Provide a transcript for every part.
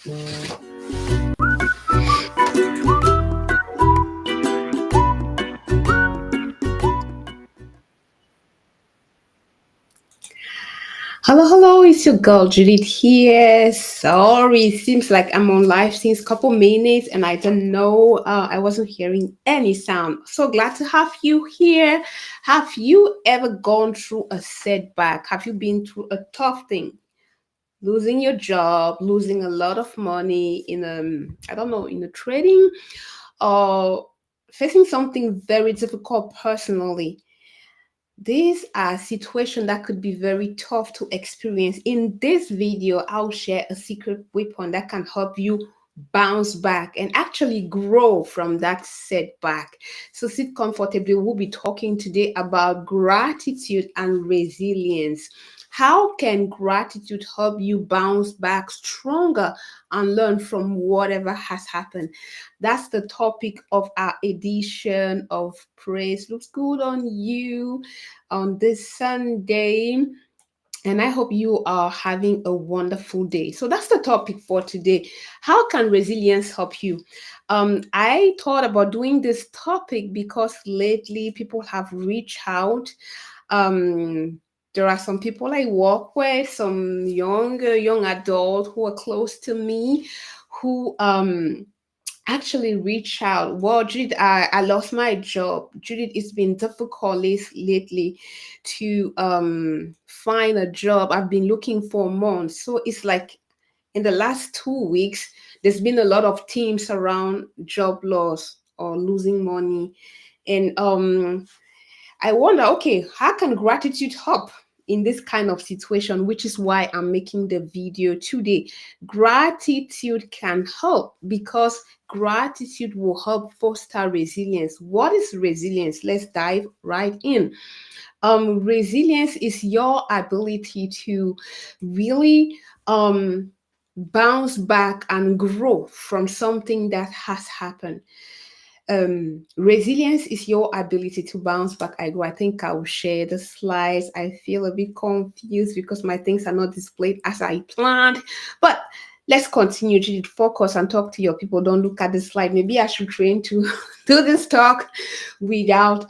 Hello, it's your girl Judith here. Sorry, seems like I'm on live since couple minutes and I don't know, I wasn't hearing any sound. So glad to have you here. Have you ever gone through a setback? Have you been through a tough thing? Losing your job, losing a lot of money in I don't know, in the trading, or facing something very difficult personally. These are situations that could be very tough to experience. In this video, I'll share a secret weapon that can help you bounce back and actually grow from that setback. So sit comfortably. We'll be talking today about gratitude and resilience. How can gratitude help you bounce back stronger and learn from whatever has happened? That's the topic of our edition of Praise Looks Good on You on this Sunday. And I hope you are having a wonderful day. So that's the topic for today. How can resilience help you? I thought about doing this topic because lately people have reached out. Um, there are some people I work with, some young adults who are close to me, who actually reach out. Well, Judith, I lost my job. Judith, it's been difficult lately to find a job. I've been looking for months. So it's like in the last 2 weeks, there's been a lot of themes around job loss or losing money. And I wonder, okay, how can gratitude help in this kind of situation, which is why I'm making the video today. Gratitude can help because gratitude will help foster resilience. What is resilience? Let's dive right in. Resilience is your ability to really bounce back and grow from something that has happened. Resilience is your ability to bounce back. I think I will share the slides. I feel a bit confused because my things are not displayed as I planned, but let's continue to focus and talk to your people. Don't look at the slide. Maybe I should train to do this talk without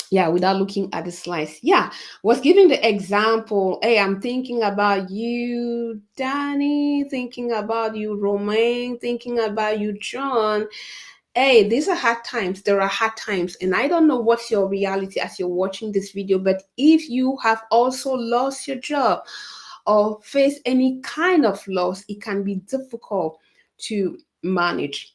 without looking at the slides. Yeah, was giving the example. Hey, I'm thinking about you, Danny, thinking about you, Romain, thinking about you, John. Hey, these are hard times. There are hard times. And I don't know what's your reality as you're watching this video, but if you have also lost your job or face any kind of loss, it can be difficult to manage.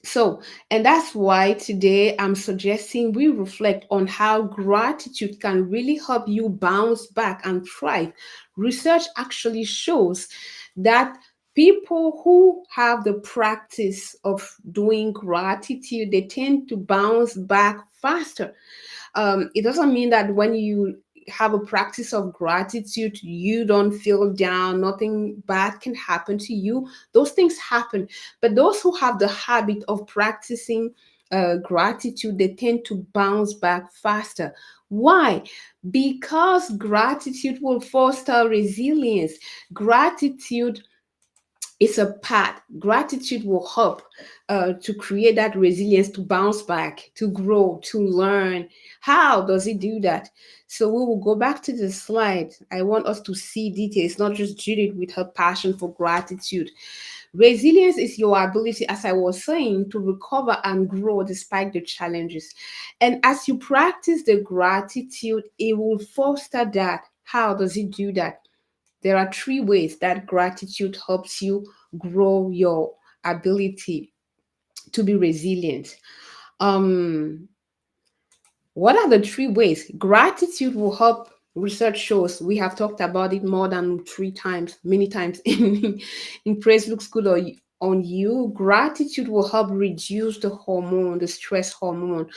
So, and that's why today I'm suggesting we reflect on how gratitude can really help you bounce back and thrive. Research actually shows that people who have the practice of doing gratitude, they tend to bounce back faster. It doesn't mean that when you have a practice of gratitude, you don't feel down, nothing bad can happen to you. Those things happen. But those who have the habit of practicing gratitude, they tend to bounce back faster. Why? Because gratitude will foster resilience. Gratitude it's a path. Gratitude will help to create that resilience, to bounce back, to grow, to learn. How does it do that? So we will go back to the slide. I want us to see details, not just Judith with her passion for gratitude. Resilience is your ability, as I was saying, to recover and grow despite the challenges. And as you practice the gratitude, it will foster that. How does it do that? There are three ways that gratitude helps you grow your ability to be resilient. Um, what are the three ways? Gratitude will help. Research shows we have talked about it more than three times, many times in Praise Looks Good on You. Gratitude will help reduce the hormone, the stress hormone.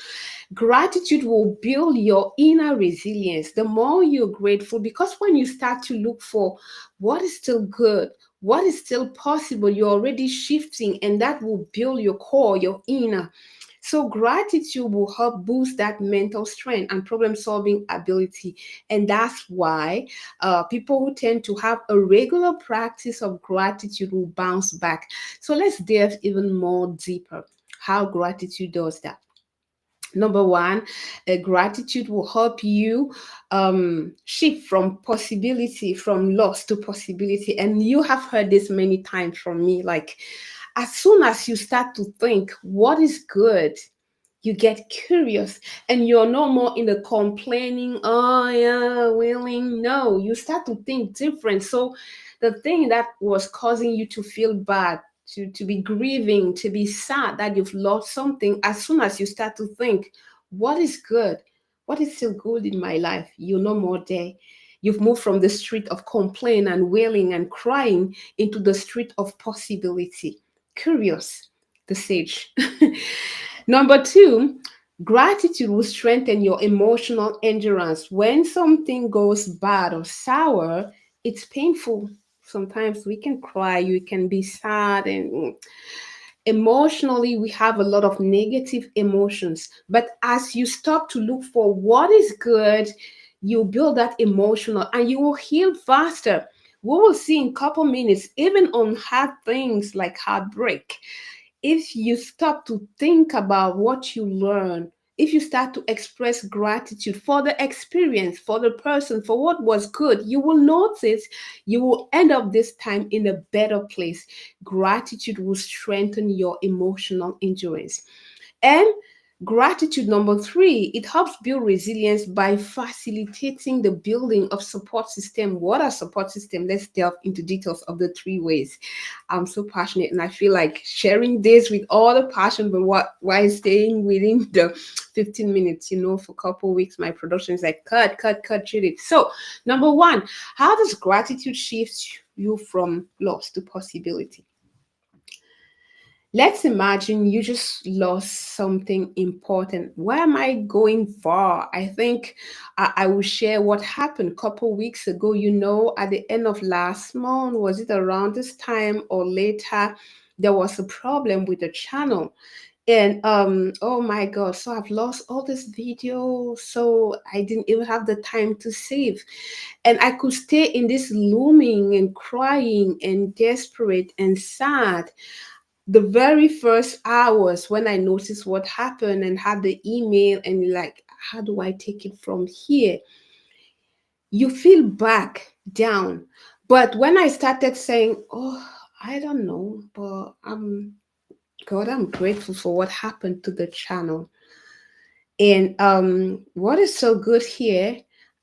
Gratitude will build your inner resilience. The more you're grateful, because when you start to look for what is still good, what is still possible, you're already shifting, and that will build your core, your inner. So gratitude will help boost that mental strength and problem solving ability. And that's why people who tend to have a regular practice of gratitude will bounce back. So let's delve even more deeper how gratitude does that. Number one, gratitude will help you shift from possibility, from loss to possibility. And you have heard this many times from me. Like, as soon as you start to think what is good, you get curious and you're no more in the complaining, oh yeah, willing. No, you start to think different. So the thing that was causing you to feel bad, to be grieving, to be sad that you've lost something, as soon as you start to think what is good, what is still good in my life, you're no more there. You've moved from the street of complaint and wailing and crying into the street of possibility. Curious, the sage. Number two, gratitude will strengthen your emotional endurance. When something goes bad or sour, it's painful. Sometimes we can cry, you can be sad, and emotionally we have a lot of negative emotions. But as you stop to look for what is good, you build that emotional and you will heal faster. We will see in a couple minutes, even on hard things like heartbreak, if you stop to think about what you learn, if you start to express gratitude for the experience, for the person, for what was good, you will notice you will end up this time in a better place. Gratitude will strengthen your emotional endurance. And gratitude number three, it helps build resilience by facilitating the building of support system. What are support system? Let's delve into details of the three ways. I'm so passionate and I feel like sharing this with all the passion, but what while staying within the 15 minutes, for a couple weeks, my production is like cut, shoot it. So number one, how does gratitude shift you from loss to possibility? Let's imagine you just lost something important. Where am I going for? I think I will share what happened a couple weeks ago. At the end of last month, was it around this time or later? There was a problem with the channel. And oh my god, so I've lost all this video, so I didn't even have the time to save. And I could stay in this looming and crying and desperate and sad the very first hours when I noticed what happened and had the email and like, how do I take it from here? You feel back down. But when I started saying, oh, I don't know, but God, I'm grateful for what happened to the channel. And what is so good here,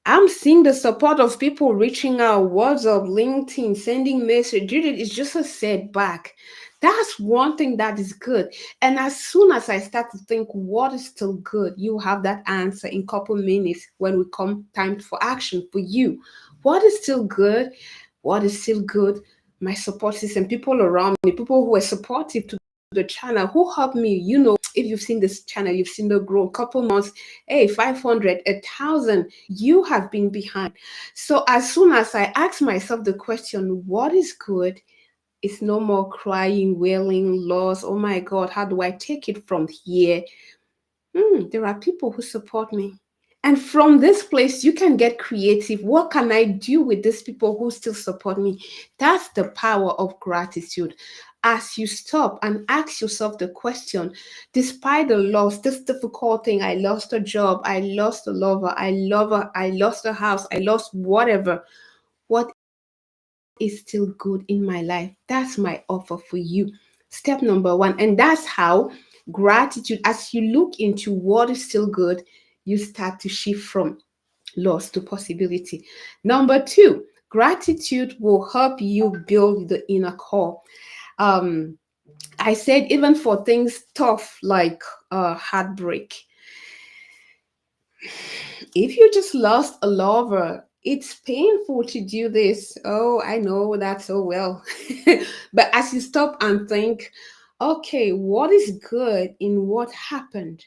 I'm seeing the support of people reaching out, WhatsApp, LinkedIn, sending message. Judith, it's just a setback. That's one thing that is good. And as soon as I start to think what is still good, you have that answer in a couple minutes when we come time for action for you. What is still good? What is still good? My support system, people around me, people who are supportive to the channel, who helped me, if you've seen this channel, you've seen the growth, couple months, hey, 500, 1,000, you have been behind. So as soon as I ask myself the question, what is good? It's no more crying, wailing, loss. Oh my God, how do I take it from here? There are people who support me. And from this place, you can get creative. What can I do with these people who still support me? That's the power of gratitude. As you stop and ask yourself the question, despite the loss, this difficult thing, I lost a job, I lost a lover, I lost a house, I lost whatever. What is still good in my life? That's my offer for you. Step number one. And that's how gratitude, as you look into what is still good, you start to shift from loss to possibility. Number two, gratitude will help you build the inner core. Um, I said, even for things tough like heartbreak, if you just lost a lover, it's painful to do this. Oh, I know that so well. But as you stop and think, okay, what is good in what happened?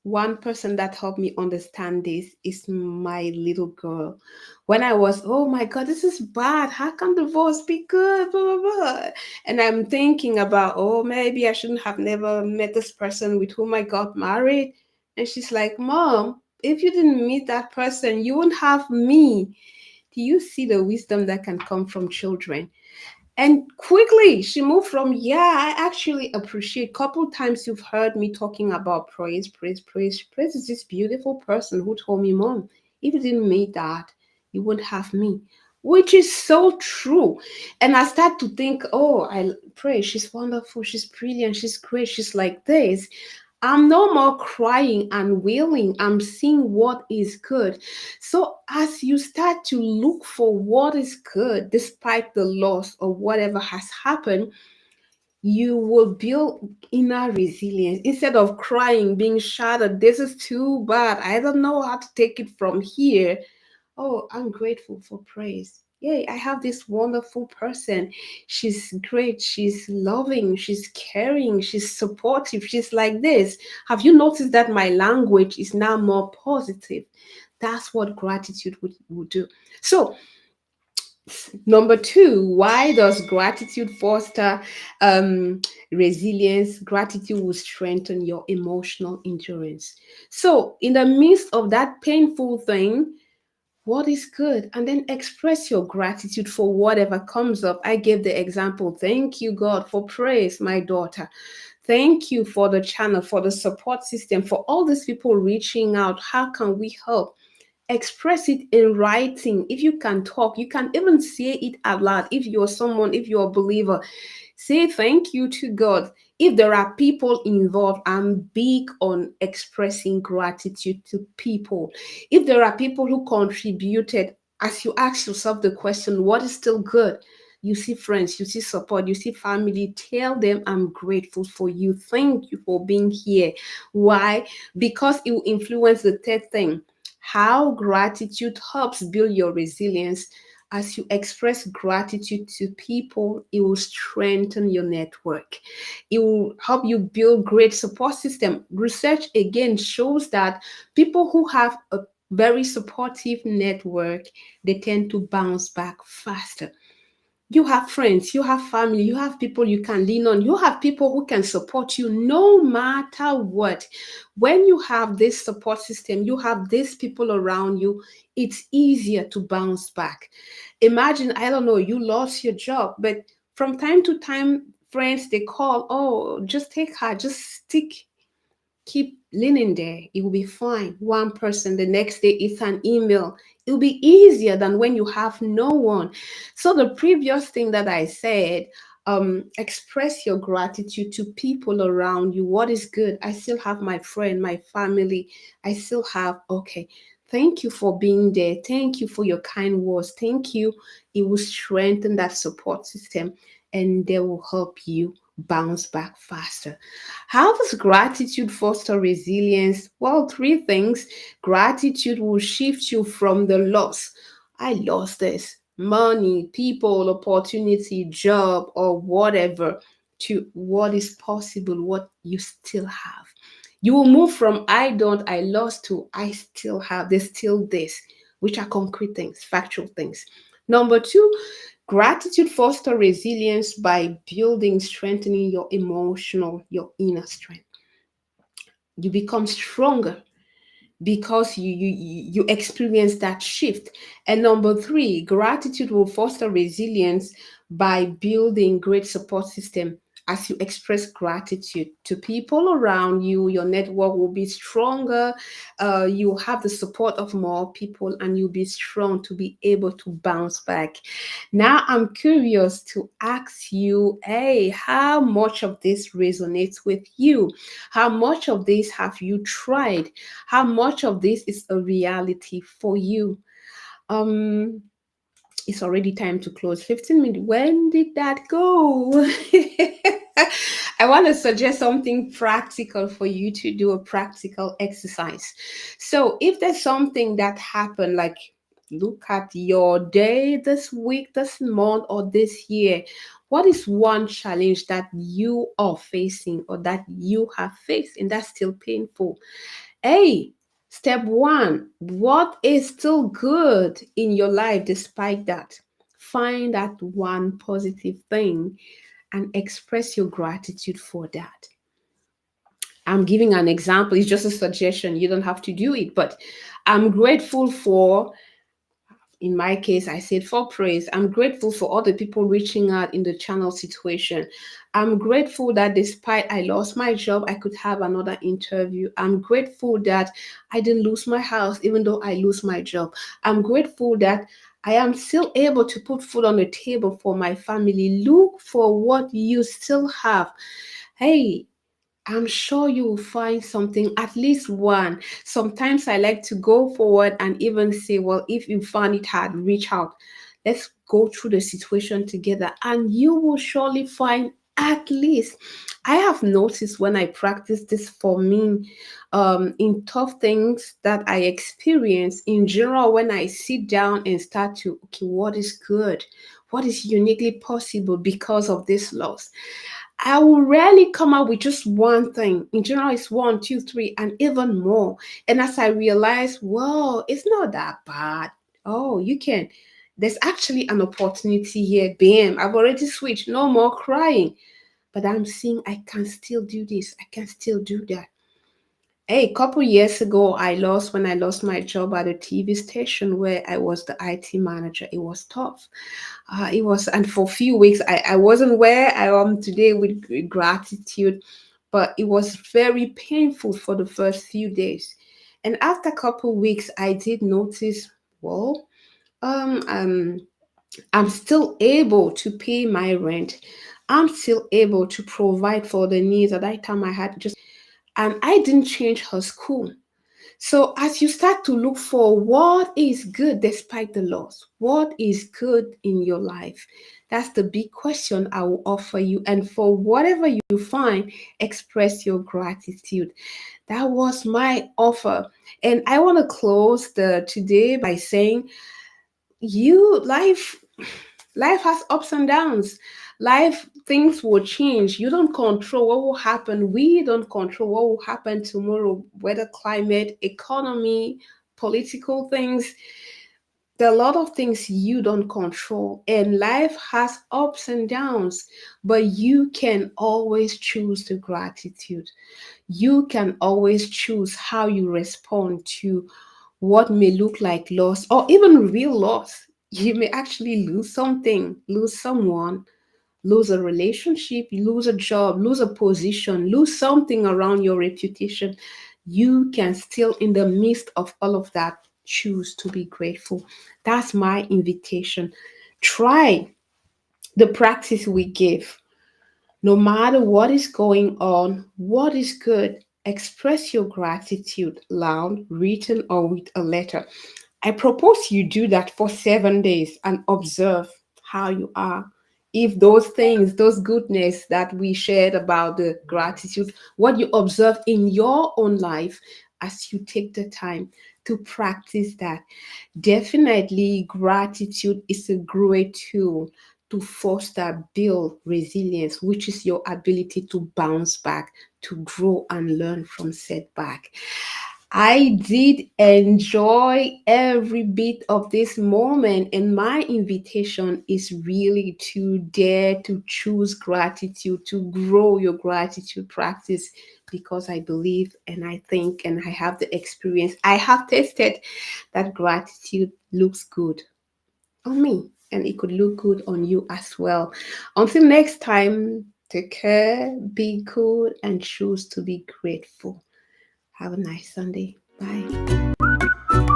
one person that helped me understand this is my little girl. When I was, oh my God, this is bad. How can divorce be good? Blah, blah, blah. And I'm thinking about, oh, maybe I shouldn't have never met this person with whom I got married. And she's like, Mom, if you didn't meet that person, you wouldn't have me. Do you see the wisdom that can come from children? And quickly she moved from, yeah, I actually appreciate. Couple times you've heard me talking about praise, praise, praise. Praise is this beautiful person who told me, Mom, if you didn't meet that, you wouldn't have me. Which is so true. And I start to think, oh, I pray, she's wonderful, she's brilliant, she's great, she's like this. I'm no more crying and wailing. I'm seeing what is good. So, as you start to look for what is good, despite the loss or whatever has happened, you will build inner resilience instead of crying, being shattered. This is too bad. I don't know how to take it from here. Oh, I'm grateful for praise. Yay, I have this wonderful person. She's great. She's loving. She's caring. She's supportive. She's like this. Have you noticed that my language is now more positive? That's what gratitude would do. So, number two, why does gratitude foster resilience? Gratitude will strengthen your emotional endurance. So, in the midst of that painful thing, what is good, and then express your gratitude for whatever comes up. I gave the example, thank you God for praise, my daughter. Thank you for the channel, for the support system, for all these people reaching out. How can we help? Express it in writing. If you can talk, you can even say it out loud. If you're someone, if you're a believer, say thank you to God. If there are people involved, I'm big on expressing gratitude to people. If there are people who contributed, as you ask yourself the question, what is still good? You see friends, you see support, you see family, tell them I'm grateful for you. Thank you for being here. Why? Because it will influence the third thing. How gratitude helps build your resilience. As you express gratitude to people, it will strengthen your network. It will help you build great support system. Research again shows that people who have a very supportive network, they tend to bounce back faster. You have friends, you have family, you have people you can lean on, you have people who can support you no matter what. When you have this support system, you have these people around you, it's easier to bounce back. Imagine, I don't know, you lost your job, but from time to time, friends they call, oh, just take her, just stick, keep leaning there, it will be fine. One person, the next day it's an email. It will be easier than when you have no one. So the previous thing that I said, express your gratitude to people around you. What is good? I still have my friend, my family. I still have, okay, thank you for being there. Thank you for your kind words. Thank you. It will strengthen that support system and they will help you bounce back faster. How does gratitude foster resilience? Well, three things. Gratitude will shift you from the loss. I lost this money, people, opportunity, job, or whatever to what is possible, what you still have. You will move from I don't, I lost to I still have, there's still this, which are concrete things, factual things. Number two, gratitude foster resilience by building, strengthening your emotional, your inner strength. You become stronger because you experience that shift. And number three, gratitude will foster resilience by building great support system. As you express gratitude to people around you, your network will be stronger. You have the support of more people and you'll be strong to be able to bounce back. Now I'm curious to ask you, hey, how much of this resonates with you? How much of this have you tried? How much of this is a reality for you? Um, it's already time to close. 15 minutes. When did that go? I want to suggest something practical for you to do a practical exercise. So, if there's something that happened, like look at your day this week, this month, or this year. What is one challenge that you are facing or that you have faced and that's still painful? Hey, step one, what is still good in your life despite that? Find that one positive thing and express your gratitude for that. I'm giving an example. It's just a suggestion. You don't have to do it, but I'm grateful for, in my case, I said for praise. I'm grateful for all the people reaching out in the channel situation. I'm grateful that despite I lost my job, I could have another interview. I'm grateful that I didn't lose my house, even though I lose my job. I'm grateful that I am still able to put food on the table for my family. Look for what you still have. Hey, I'm sure you will find something, at least one. Sometimes I like to go forward and even say, well, if you find it hard, reach out. Let's go through the situation together, and you will surely find at least. I have noticed when I practice this for me, in tough things that I experience in general, when I sit down and start to, okay, what is good? What is uniquely possible because of this loss? I will rarely come up with just one thing. In general, it's one, two, three, and even more. And as I realize, well, it's not that bad. Oh, you can. There's actually an opportunity here. Bam, I've already switched. No more crying. But I'm seeing I can still do this. I can still do that. Hey, a couple years ago, when I lost my job at a TV station where I was the IT manager. It was tough. It was, and for a few weeks, I wasn't where I am today with gratitude, but it was very painful for the first few days. And after a couple weeks, I did notice, well, um, um, I'm still able to pay my rent. I'm still able to provide for the needs. At that time, I had just, and I didn't change her school. So, as you start to look for what is good despite the loss, what is good in your life, that's the big question I will offer you. And for whatever you find, express your gratitude. That was my offer. And I want to close the today by saying, you life has ups and downs. Life, things will change. You don't control what will happen. We don't control what will happen tomorrow, whether climate, economy, political things. There are a lot of things you don't control, and life has ups and downs, but you can always choose the gratitude. You can always choose how you respond to what may look like loss or even real loss. You may actually lose something, lose someone, lose a relationship, lose a job, lose a position, lose something around your reputation. You can still, in the midst of all of that, choose to be grateful. That's my invitation. Try the practice we give. No matter what is going on, what is good, express your gratitude loud, written, or with a letter. I propose you do that for 7 days and observe how you are. If those things, those goodness that we shared about the gratitude, what you observe in your own life as you take the time to practice that, definitely gratitude is a great tool to foster, build resilience, which is your ability to bounce back, to grow and learn from setback. I did enjoy every bit of this moment, and my invitation is really to dare to choose gratitude, to grow your gratitude practice, because I believe and I think and I have the experience. I have tested that gratitude looks good on me, and it could look good on you as well. Until next time, take care, be good, and choose to be grateful. Have a nice Sunday. Bye.